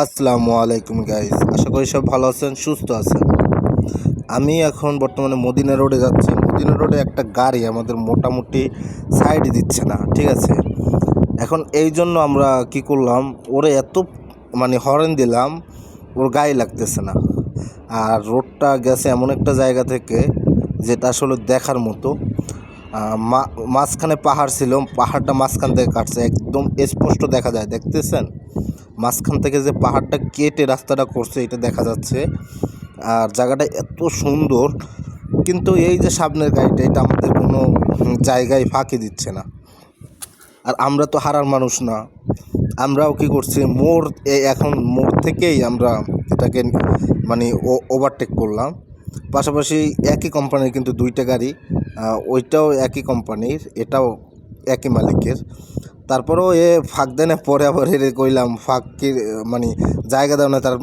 আসসালামু আলাইকুম গাইস, আশা করি সব ভালো আছেন, সুস্থ আছেন। আমি এখন বর্তমানে মদিনা রোডে যাচ্ছি। মদিনা রোডে একটা গাড়ি আমাদের মোটামুটি সাইড দিচ্ছে না, ঠিক আছে। এখন এই জন্য আমরা কি করলাম, ওরে এত হর্ন দিলাম, ওর গায়ে লাগতেছে না। আর রোডটা গেছে এমন একটা জায়গা থেকে যেটা আসলে দেখার মতো। মাঝখানে পাহাড় ছিল, পাহাড়টা মাঝখান থেকে কাটছে, একদম স্পষ্ট দেখা যায়, দেখতেছেন। মাঝখান থেকে যে পাহাড়টা কেটে রাস্তাটা করছে এটা দেখা যাচ্ছে। আর জায়গাটা এত সুন্দর, কিন্তু এই যে সামনের গাড়িটা, এটা আমাদের কোনো জায়গায় ফাঁকি দিচ্ছে না। আর আমরা তো হারার মানুষ না, আমরাও কি করছি, এখন মোড় থেকেই আমরা এটাকে ওভারটেক করলাম। পাশাপাশি একই কোম্পানির কিন্তু দুইটা গাড়ি, ওইটাও একই কোম্পানির, এটাও একই মালিকের। তারপরেও ফাঁক দেয় না, পরে আবার হেরে কইলাম ফাঁক কি জায়গা দাও না, তার